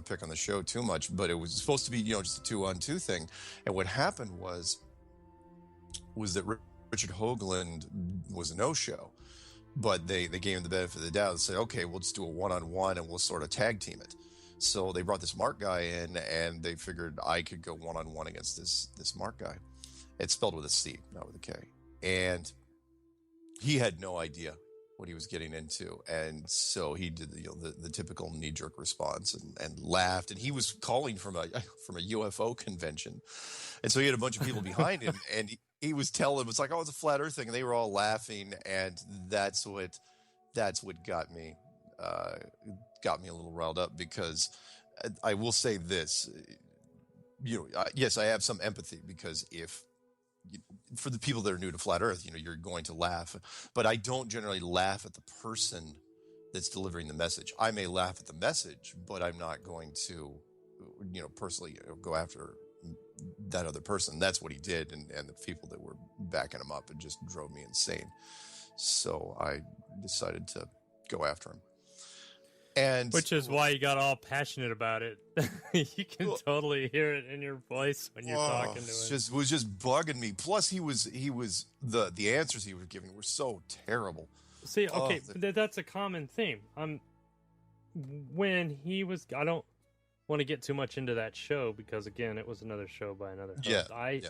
to pick on the show too much, but it was supposed to be, just a 2-on-2 thing. And what happened was that Richard Hoagland was a no-show, but they gave him the benefit of the doubt and said, okay, we'll just do a 1-on-1 and we'll sort of tag team it. So they brought this Mark guy in, and they figured I could go 1-on-1 against this Mark guy. It's spelled with a C, not with a K. And he had no idea what he was getting into, and so he did the typical knee-jerk response and laughed. And he was calling from a UFO convention, and so he had a bunch of people behind him, and he was telling them, it's like, oh, it's a flat Earth thing, and they were all laughing, and that's what got me a little riled up, because I will say this, yes, I have some empathy, because for the people that are new to flat Earth, you're going to laugh, but I don't generally laugh at the person that's delivering the message. I may laugh at the message, but I'm not going to, personally go after that other person. That's what he did, and the people that were backing him up, it just drove me insane. So I decided to go after him. And which is why you got all passionate about it. You can totally hear it in your voice when you're talking to him. It was just bugging me. Plus, he was the answers he was giving were so terrible. See, okay, that's a common theme. When he was, I don't want to get too much into that show, because again, it was another show by another host. Yeah,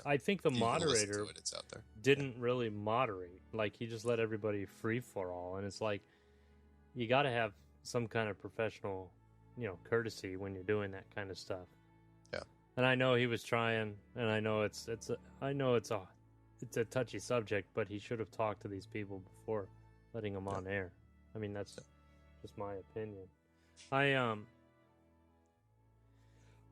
I think the moderator it's out there. Didn't really moderate. Like, he just let everybody free for all, and it's like, you got to have some kind of professional, courtesy when you're doing that kind of stuff. Yeah. And I know he was trying, and I know it's a touchy subject, but he should have talked to these people before letting them on air. I mean, that's just my opinion.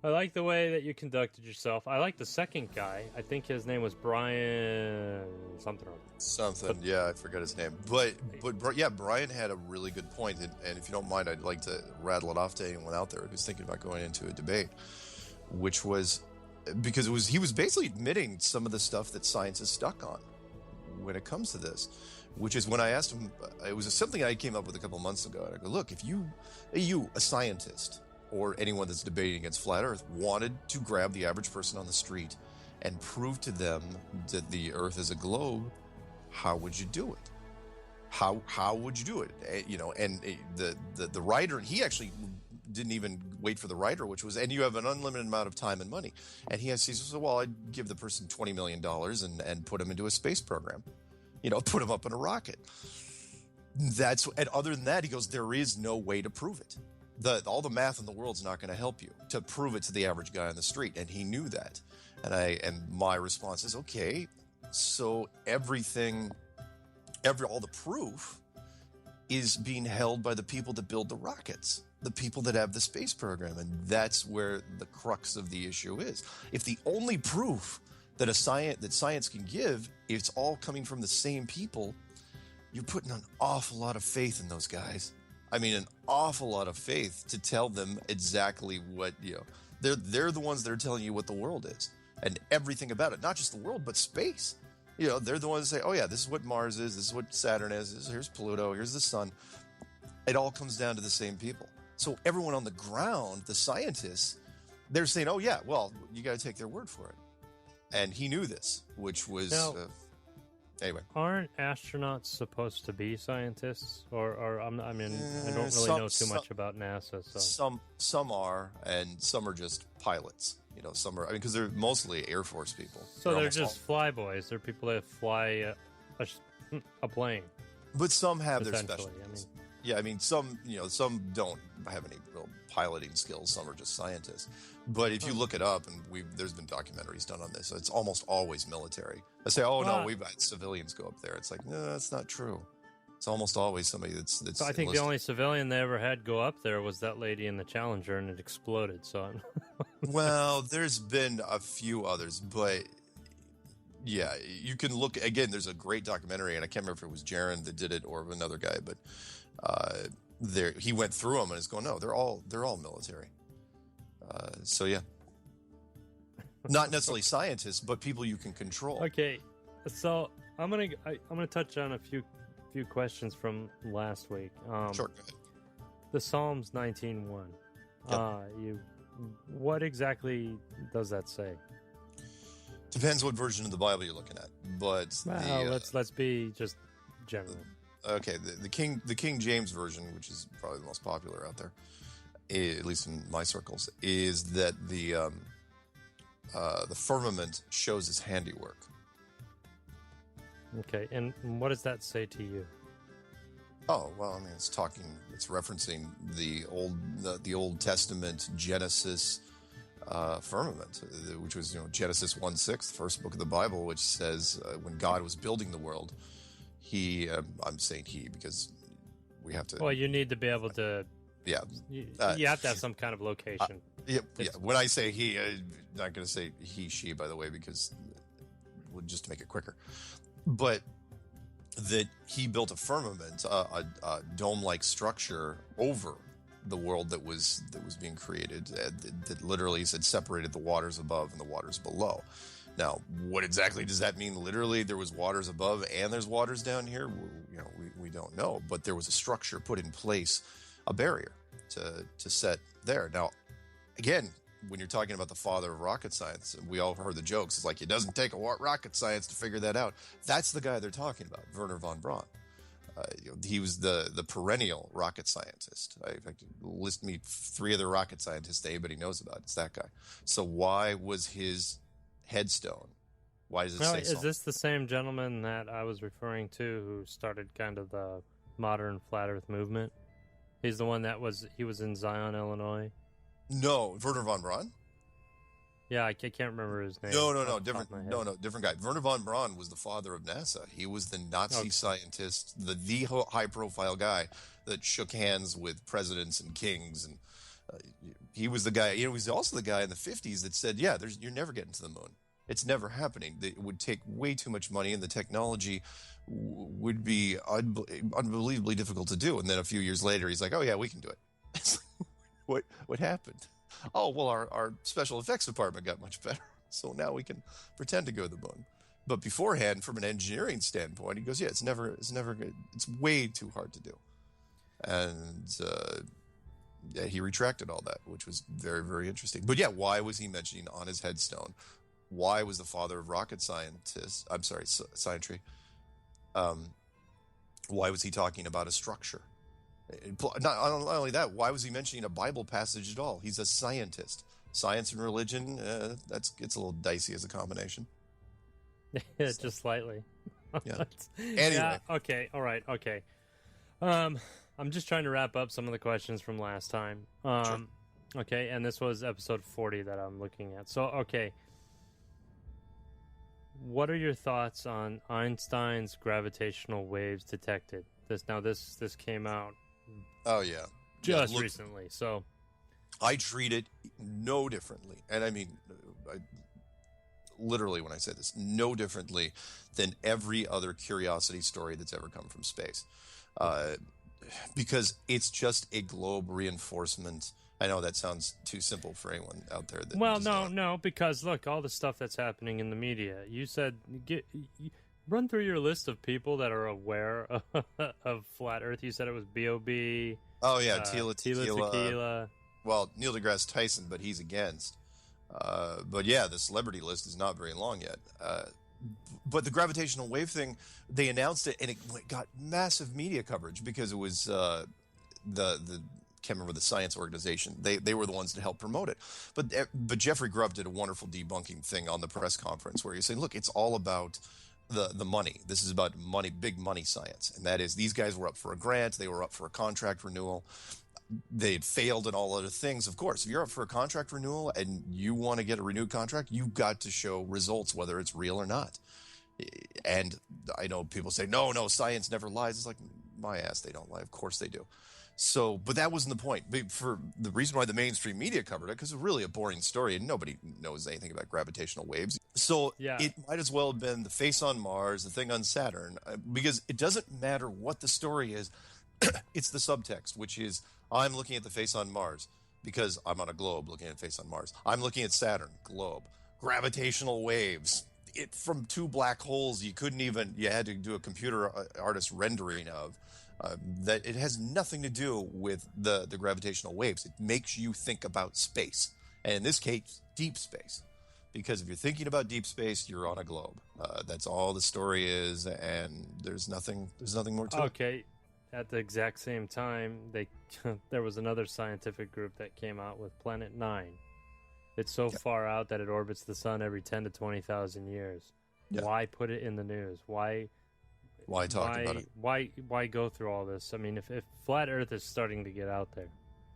I like the way that you conducted yourself. I like the second guy. I think his name was Brian something. Yeah, I forgot his name. But yeah, Brian had a really good point, and if you don't mind, I'd like to rattle it off to anyone out there who's thinking about going into a debate, which was because he was basically admitting some of the stuff that science is stuck on when it comes to this, which is when I asked him, it was something I came up with a couple months ago. And I go, look, if you, a scientist, or anyone that's debating against flat Earth, wanted to grab the average person on the street and prove to them that the Earth is a globe, how would you do it? How would you do it? And the writer, he actually didn't even wait for the writer, which was, and you have an unlimited amount of time and money. And he said, well, I'd give the person $20 million and put him into a space program, put him up in a rocket. And other than that, he goes, there is no way to prove it. All the math in the world's not going to help you to prove it to the average guy on the street, and he knew that. And my response is, okay, so all the proof is being held by the people that build the rockets, the people that have the space program, and that's where the crux of the issue is. If the only proof that science can give, it's all coming from the same people, you're putting an awful lot of faith in those guys. I mean, an awful lot of faith to tell them exactly what, they're the ones that are telling you what the world is and everything about it, not just the world, but space. They're the ones that say, oh yeah, this is what Mars is, this is what Saturn is, here's Pluto, here's the sun. It all comes down to the same people. So everyone on the ground, the scientists, they're saying, oh yeah, well, you got to take their word for it. And he knew this, which was... Anyway, aren't astronauts supposed to be scientists? I don't really know too much about NASA. So some are, and some are just pilots. Some are. because they're mostly Air Force people. So they're just flyboys. They're people that fly a plane. But some have their specialties. Some don't have any real piloting skills. Some are just scientists. But if you look it up, and there's been documentaries done on this, it's almost always military. I say, no, we've had civilians go up there. It's like, no, that's not true. It's almost always somebody that's so I think enlisted. The only civilian they ever had go up there was that lady in the Challenger, and it exploded. So, well, there's been a few others, but yeah, you can look again. There's a great documentary, and I can't remember if it was Jaron that did it or another guy, but he went through them and is going, no, they're all military. So yeah, not necessarily scientists, but people you can control. Okay, so I'm gonna touch on a few questions from last week. Sure, go ahead. The Psalms 19:1. Yep. what exactly does that say? Depends what version of the Bible you're looking at, but Well, let's be just general. Okay, the King James version, which is probably the most popular out there, at least in my circles, is that the firmament shows his handiwork. Okay, and what does that say to you? Oh well, I mean, it's referencing the Old Testament Genesis firmament, which was Genesis 1:6, the first book of the Bible, which says when God was building the world, I'm saying he because we have to. Well, you need to be able to. Yeah. You have to have some kind of location. Yeah. When I say he, I'm not going to say he, she, by the way, because just to make it quicker. But that he built a firmament, a dome-like structure over the world that was being created, that literally said separated the waters above and the waters below. Now, what exactly does that mean? Literally, there was waters above and there's waters down here. We don't know, but there was a structure put in place, a barrier to set there. Now, again, when you're talking about the father of rocket science, and we all heard the jokes, it's like it doesn't take a rocket science to figure that out. That's the guy they're talking about, Wernher von Braun. He was the perennial rocket scientist. In fact, list me 3 other rocket scientists that anybody knows about. It's that guy. So why was his headstone? Why does it say is this the same gentleman that I was referring to who started kind of the modern flat Earth movement? He's the one that was in Zion, Illinois. No, Wernher von Braun. Yeah, I can't remember his name. No, different. No, different guy. Wernher von Braun was the father of NASA. He was the Nazi scientist, the high-profile guy that shook hands with presidents and kings, and he was the guy. He was also the guy in the 50s that said, "Yeah, you're never getting to the moon. It's never happening. It would take way too much money, and the technology would be unbelievably difficult to do." And then a few years later, he's like, "Oh yeah, we can do it." What happened? Oh well, our special effects department got much better, so now we can pretend to go to the moon. But beforehand, from an engineering standpoint, he goes, "Yeah, it's never good. It's way too hard to do." And he retracted all that, which was very, very interesting. But yeah, why was he mentioning on his headstone? Why was the father of rocket scientists? I'm sorry, scientry. Why was he talking about a structure? Not only that, why was he mentioning a Bible passage at all? He's a scientist. Science and religion, it's a little dicey as a combination. Just slightly. Yeah. Anyway. Yeah, okay. All right. Okay. I'm just trying to wrap up some of the questions from last time. Sure. Okay, and this was episode 40 that I'm looking at. So, okay. What are your thoughts on Einstein's gravitational waves detected? This came out. Oh yeah, just recently. So I treat it no differently, and I mean, literally when I say this, no differently than every other curiosity story that's ever come from space, because it's just a globe reinforcement. I know that sounds too simple for anyone out there. No, because look, all the stuff that's happening in the media. You said run through your list of people that are aware of flat Earth. You said it was B.O.B. Oh yeah, Tila Tequila. Well, Neil deGrasse Tyson, but he's against. But yeah, the celebrity list is not very long yet. But the gravitational wave thing, they announced it, and it got massive media coverage because it was the can't remember the science organization. They were the ones to help promote it. But Jeffrey Grubb did a wonderful debunking thing on the press conference where he said, look, it's all about the money. This is about money, big money science. And that is, these guys were up for a grant. They were up for a contract renewal. They'd failed in all other things. Of course, if you're up for a contract renewal and you want to get a renewed contract, you've got to show results, whether it's real or not. And I know people say, no, science never lies. It's like, my ass, they don't lie. Of course they do. So, but that wasn't the point. For the reason why the mainstream media covered it, because it's really a boring story and nobody knows anything about gravitational waves. So yeah. It might as well have been the face on Mars, the thing on Saturn, because it doesn't matter what the story is. It's the subtext, which is I'm looking at the face on Mars because I'm on a globe looking at face on Mars. I'm looking at Saturn, globe, gravitational waves. It from 2 black holes you had to do a computer artist rendering of. That it has nothing to do with the gravitational waves. It makes you think about space. And in this case, deep space. Because if you're thinking about deep space, you're on a globe. That's all the story is, and there's nothing more to it. Okay. At the exact same time, there was another scientific group that came out with Planet Nine. It's so far out that it orbits the sun every 10 to 20,000 years. Yeah. Why put it in the news? Why talk about it? Why go through all this? I mean, if flat Earth is starting to get out there,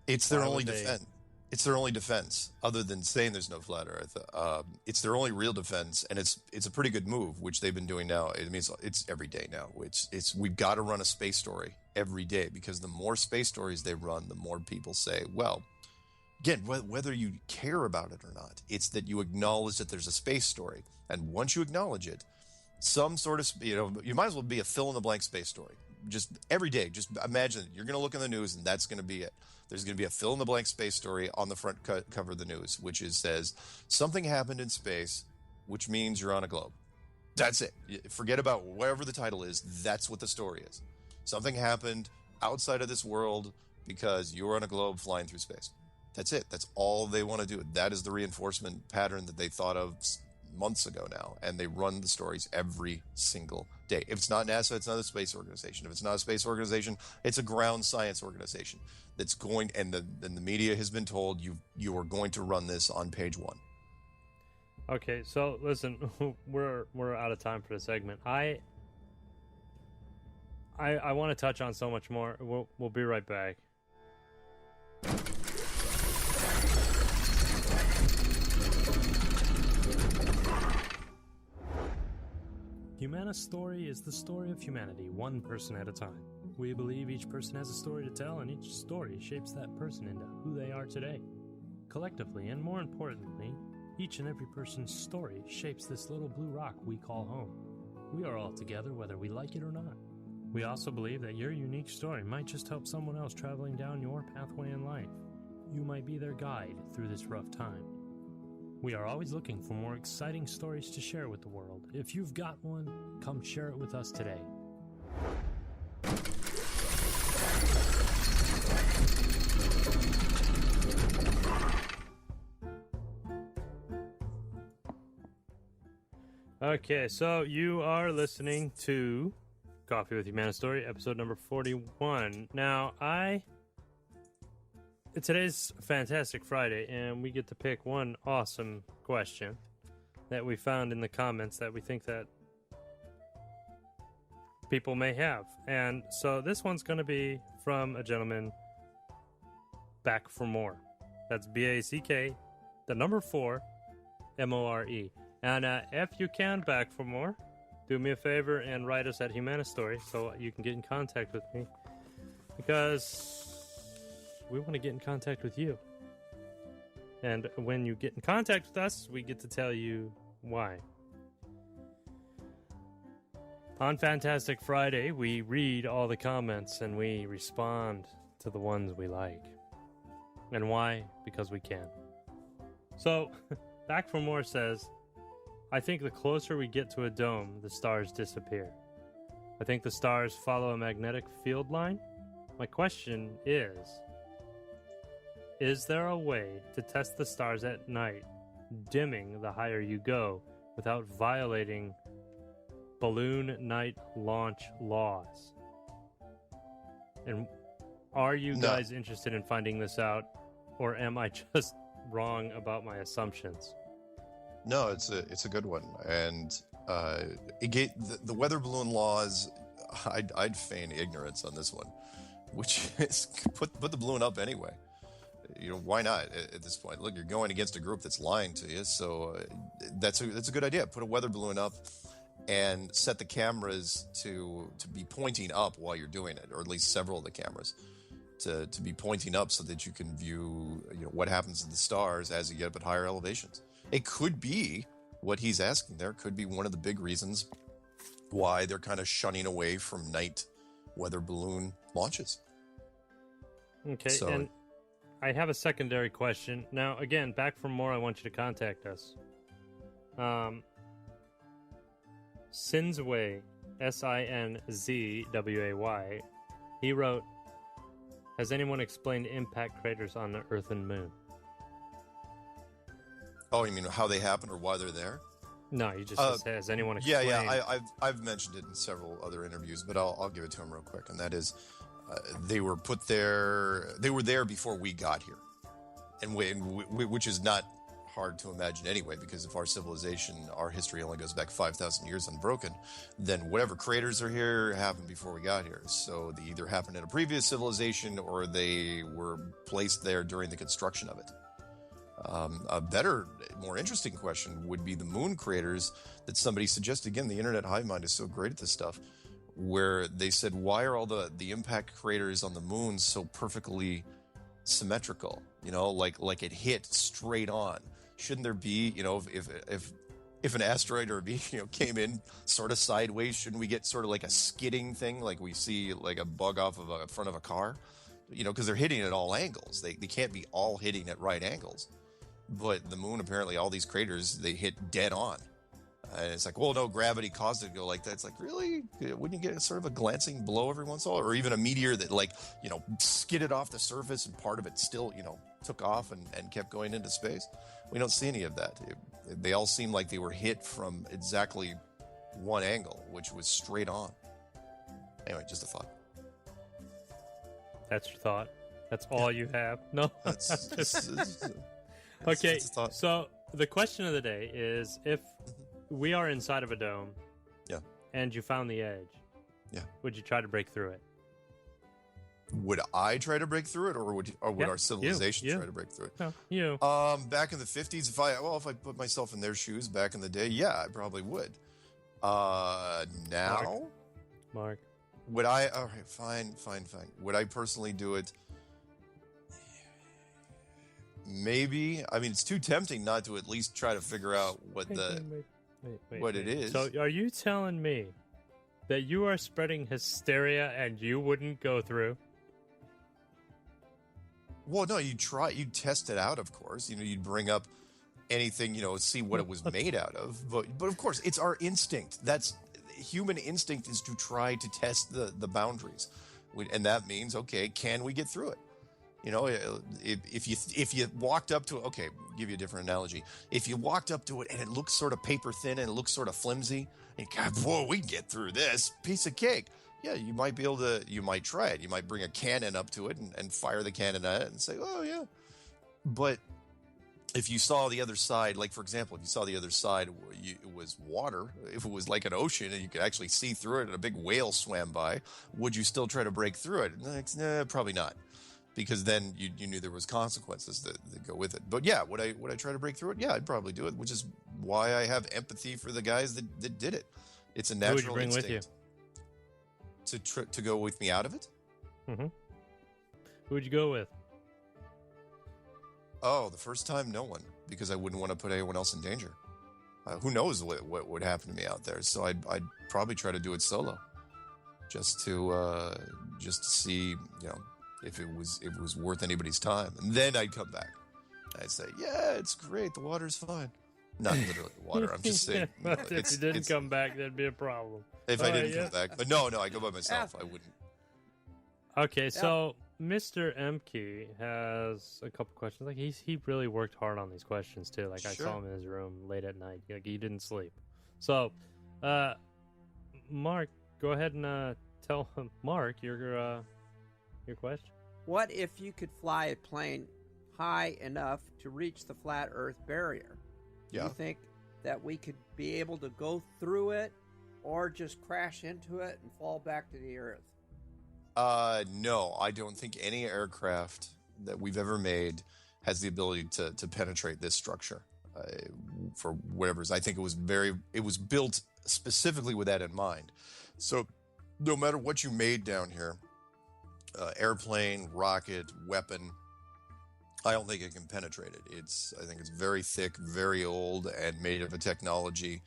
it's their only defense. It's their only defense, other than saying there's no flat Earth. It's their only real defense, and it's a pretty good move, which they've been doing now. I mean, it's every day now. We've got to run a space story every day, because the more space stories they run, the more people say, well, again, whether you care about it or not, it's that you acknowledge that there's a space story, and once you acknowledge it, some sort of, you might as well be a fill-in-the-blank space story. Just every day, just imagine you're going to look in the news, and that's going to be it. There's going to be a fill-in-the-blank space story on the front cover of the news, which says, something happened in space, which means you're on a globe. That's it. Forget about whatever the title is. That's what the story is. Something happened outside of this world because you're on a globe flying through space. That's it. That's all they want to do. That is the reinforcement pattern that they thought of months ago now, and they run the stories every single day. If it's not NASA, it's not a space organization. If it's not a space organization, it's a ground science organization that's going, and the media has been told you are going to run this on page one. Okay, so listen, we're out of time for the segment. I want to touch on so much more. We'll be right back. Humana's story is the story of humanity, one person at a time. We believe each person has a story to tell, and each story shapes that person into who they are today. Collectively, and more importantly, each and every person's story shapes this little blue rock we call home. We are all together whether we like it or not. We also believe that your unique story might just help someone else traveling down your pathway in life. You might be their guide through this rough time. We are always looking for more exciting stories to share with the world. If you've got one, come share it with us today. Okay, so you are listening to Coffee with Humana Story, episode number 41. Now, today's Fantastic Friday, and we get to pick one awesome question that we found in the comments that we think that people may have. And so this one's going to be from a gentleman, Back for More. That's BACK, the number 4, MORE. And if you can, Back for More, do me a favor and write us at Humana Story so you can get in contact with me, because we want to get in contact with you. And when you get in contact with us, we get to tell you why. On Fantastic Friday, we read all the comments and we respond to the ones we like. And why? Because we can. So, Back for More says, I think the closer we get to a dome, the stars disappear. I think the stars follow a magnetic field line. My question is there a way to test the stars at night, dimming the higher you go, without violating balloon night launch laws? And are you guys interested in finding this out, or am I just wrong about my assumptions? No, it's a good one, and the weather balloon laws. I'd feign ignorance on this one, which is put the balloon up anyway. Why not at this point? Look, you're going against a group that's lying to you, so that's a good idea. Put a weather balloon up and set the cameras to be pointing up while you're doing it, or at least several of the cameras to be pointing up so that you can view what happens to the stars as you get up at higher elevations. It could be what he's asking there. Could be one of the big reasons why they're kind of shunning away from night weather balloon launches. Okay, so, and I have a secondary question. Now, again, Back for More, I want you to contact us. Sinzway, Sinzway, he wrote, has anyone explained impact craters on the Earth and Moon? Oh, you mean how they happen or why they're there? No, you just has anyone Yeah, explained? yeah. I've mentioned it in several other interviews, but I'll give it to him real quick. And that is, they were put there. They were there before we got here, and which is not hard to imagine anyway, because if our civilization, our history only goes back 5,000 years unbroken, then whatever craters are here happened before we got here. So they either happened in a previous civilization or they were placed there during the construction of it. A better, more interesting question would be the moon craters that somebody suggested. Again, the internet hive mind is so great at this stuff, where they said, why are all the impact craters on the moon so perfectly symmetrical? You know, like it hit straight on. Shouldn't there be, you know, if an asteroid or a meteor, came in sort of sideways, shouldn't we get sort of like a skidding thing, like we see like a bug off of a front of a car? You know, because they're hitting at all angles. They can't be all hitting at right angles. But the moon, apparently, all these craters, they hit dead on. And it's like, well, no, gravity caused it to go like that. It's like, really? Wouldn't you get sort of a glancing blow every once in a while? Or even a meteor that, like, you know, skidded off the surface and part of it still, you know, took off and kept going into space? We don't see any of that. They all seem like they were hit from exactly one angle, which was straight on. Anyway, just a thought. That's your thought? That's all you have? No? Okay, It's so the question of the day is, if we are inside of a dome, yeah, and you found the edge, yeah, would you try to break through it? Would I try to break through it, or would Yeah, our civilization you. try to break through it? No, you. Back in the 50s, if I put myself in their shoes back in the day, yeah, I probably would. Now, Mark. would I? All right, fine. Would I personally do it? Maybe. I mean, it's too tempting not to at least try to figure out what what it is. So, are you telling me that you are spreading hysteria and you wouldn't go through? Well, no, you test it out, of course. You know, you'd bring up anything, you know, see what it was made out of. But of course, it's our instinct. That's human instinct, is to try to test the boundaries. And that means, okay, can we get through it? You know, if you walked up to it, okay, I'll give you a different analogy. If you walked up to it and it looks sort of paper thin and it looks sort of flimsy, and God, whoa, we can get through this piece of cake. Yeah, you might be able to, you might try it. You might bring a cannon up to it and fire the cannon at it and say, oh, yeah. But if you saw the other side, like, for example, if you saw the other side, it was water, if it was like an ocean and you could actually see through it and a big whale swam by, would you still try to break through it? Nah, probably not. Because then you knew there was consequences that go with it. But yeah, would I try to break through it? Yeah, I'd probably do it, which is why I have empathy for the guys that did it. It's a natural Who would you bring instinct. with you? To go with me out of it? Mm-hmm. Who would you go with? Oh, the first time, no one, because I wouldn't want to put anyone else in danger. Who knows what would happen to me out there? So I'd probably try to do it solo, just to see, you know, if it was worth anybody's time. And then I'd come back. I'd say, yeah, it's great. The water's fine. Not literally the water. I'm just saying. Yeah, but if you didn't come back, that'd be a problem. If I didn't come back. But no, I go by myself. I wouldn't. Okay, so Mr. Emke has a couple questions. Like he really worked hard on these questions too. Like I saw him in his room late at night. Like he didn't sleep. So, Mark, go ahead and tell him, Mark, your question. What if you could fly a plane high enough to reach the flat Earth barrier? Yeah. Do you think that we could be able to go through it, or just crash into it and fall back to the Earth? No, I don't think any aircraft that we've ever made has the ability to penetrate this structure. For whatever reason, I think it was built specifically with that in mind. So no matter what you made down here, airplane, rocket, weapon, I don't think it can penetrate it. I think it's very thick, very old, and made of a technology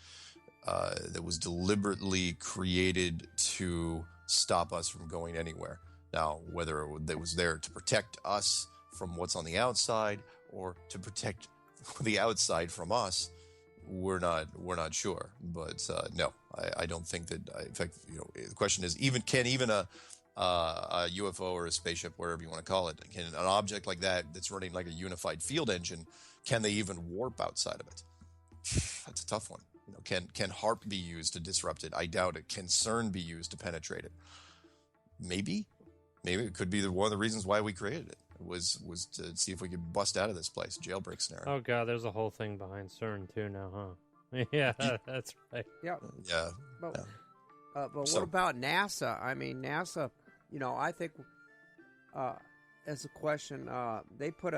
that was deliberately created to stop us from going anywhere. Now, whether it was there to protect us from what's on the outside or to protect the outside from us, we're not sure. But no, I don't think that. In fact, you know, the question is, can even a UFO or a spaceship, whatever you want to call it, can an object like that that's running like a unified field engine, can they even warp outside of it? That's a tough one. Can HARP be used to disrupt it? I doubt it. Can CERN be used to penetrate it? Maybe it could be one of the reasons why we created it. Was to see if we could bust out of this place, jailbreak scenario. Oh god, there's a whole thing behind CERN too now, huh? Yeah, that's right. Yeah. Yeah. But, but what about NASA? I mean, NASA, I think as a question, they put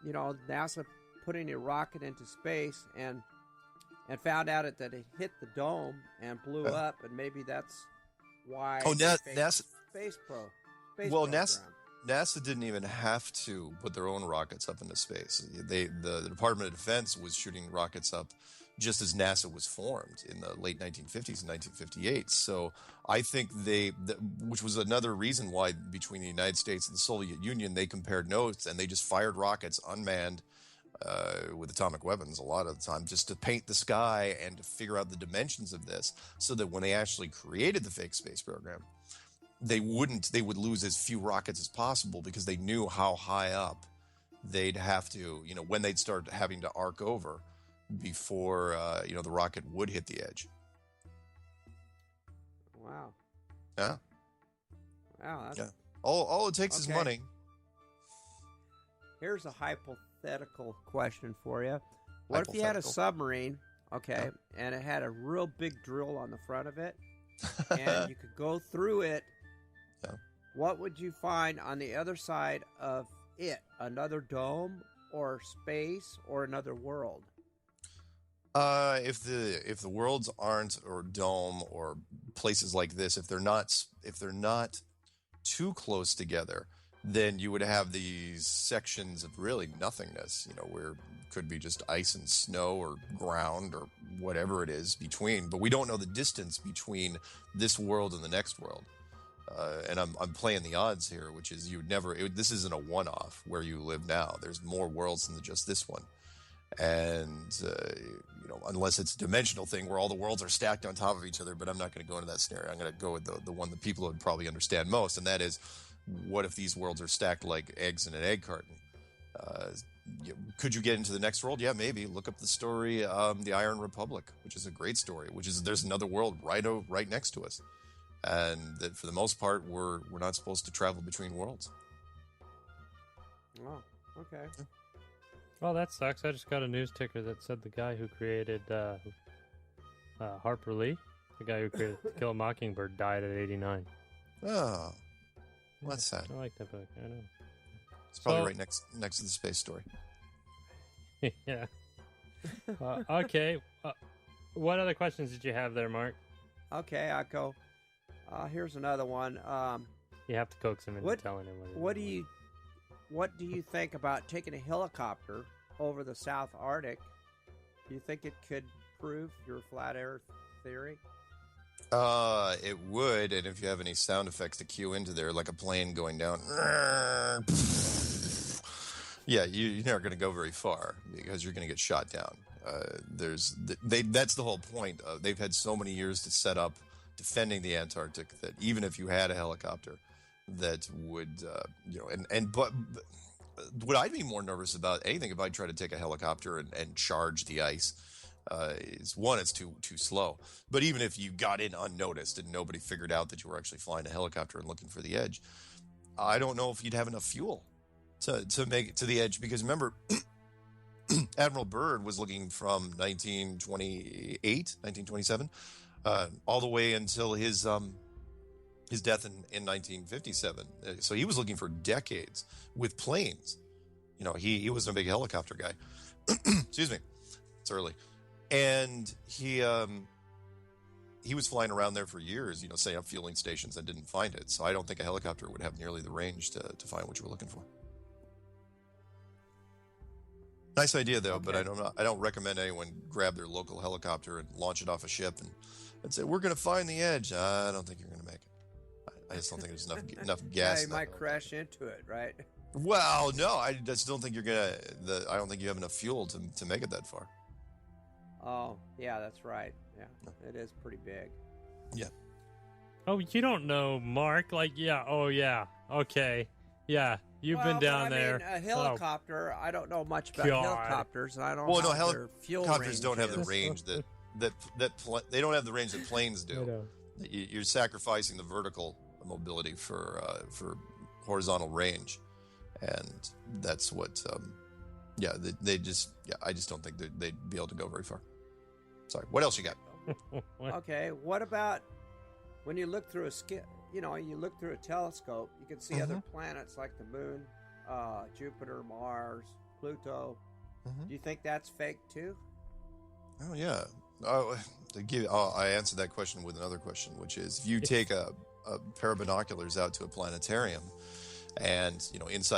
NASA putting a rocket into space and found out that it hit the dome and blew up, and maybe that's why. Oh, NASA. Space NASA didn't even have to put their own rockets up into space. The Department of Defense was shooting rockets up just as NASA was formed in the late 1950s and 1958. So I think which was another reason why between the United States and the Soviet Union, they compared notes and they just fired rockets unmanned with atomic weapons a lot of the time, just to paint the sky and to figure out the dimensions of this, so that when they actually created the fake space program, they would lose as few rockets as possible, because they knew how high up they'd have to, when they'd start having to arc over before, the rocket would hit the edge. Wow. Yeah. Wow. Yeah. All it takes is money. Here's a hypothetical question for you. What if you had a submarine, and it had a real big drill on the front of it, and you could go through it? Yeah. What would you find on the other side of it? Another dome, or space, or another world? If the worlds aren't, or dome, or places like this, if they're not too close together, then you would have these sections of really nothingness, where could be just ice and snow or ground or whatever it is between. But we don't know the distance between this world and the next world. And I'm playing the odds here, which is this isn't a one-off where you live now. There's more worlds than just this one. And, unless it's a dimensional thing where all the worlds are stacked on top of each other, but I'm not going to go into that scenario. I'm going to go with the one that people would probably understand most, and that is, what if these worlds are stacked like eggs in an egg carton? Could you get into the next world? Yeah, maybe. Look up the story, The Iron Republic, which is a great story, there's another world right next to us. And that for the most part, we're not supposed to travel between worlds. Oh, okay. Yeah. Well, that sucks. I just got a news ticker that said the guy who created Harper Lee, the guy who created To Kill a Mockingbird, died at 89. Oh, what's sad. I like that book. I know. It's probably right next to the space story. Yeah. Okay. What other questions did you have there, Mark? Okay, I'll go. Here's another one. You have to coax him into telling him what do you think about taking a helicopter over the South Arctic? Do you think it could prove your flat Earth theory? It would, and if you have any sound effects to cue into there, like a plane going down, yeah, you're not going to go very far, because you're going to get shot down. That's the whole point. They've had so many years to set up defending the Antarctic that even if you had a helicopter, that would, but what I'd be more nervous about anything if I try to take a helicopter and charge the ice, is one, it's too slow. But even if you got in unnoticed and nobody figured out that you were actually flying a helicopter and looking for the edge, I don't know if you'd have enough fuel to make it to the edge. Because remember, Admiral Byrd was looking from 1928, 1927, all the way until his death in 1957. So he was looking for decades with planes. He wasn't a big helicopter guy. Excuse me. It's early. And he was flying around there for years, setting up fueling stations, and didn't find it. So I don't think a helicopter would have nearly the range to find what you were looking for. Nice idea, though, but I don't recommend anyone grab their local helicopter and launch it off a ship and say, we're going to find the edge. I don't think you're going to make it. I just don't think there's enough gas. Yeah, you might crash into it, right? Well, no, I just don't think I don't think you have enough fuel to make it that far. Oh, yeah, that's right. Yeah, it is pretty big. Yeah. Oh, you don't know, Mark. Like, yeah, oh, yeah, okay. Yeah, you've been down there. Mean, a helicopter, I don't know much about God. helicopters. I don't Well, know no, how their fuel helicopters range don't have the is. range they don't have the range that planes I do. know. You're sacrificing the vertical mobility for horizontal range, and that's what. I just don't think they'd be able to go very far. Sorry. What else you got? Okay, what about when you look through you look through a telescope, you can see other planets like the moon, Jupiter, Mars, Pluto. Do you think that's fake too? Oh yeah. I answered that question with another question, which is if you take a pair of binoculars out to a planetarium, and inside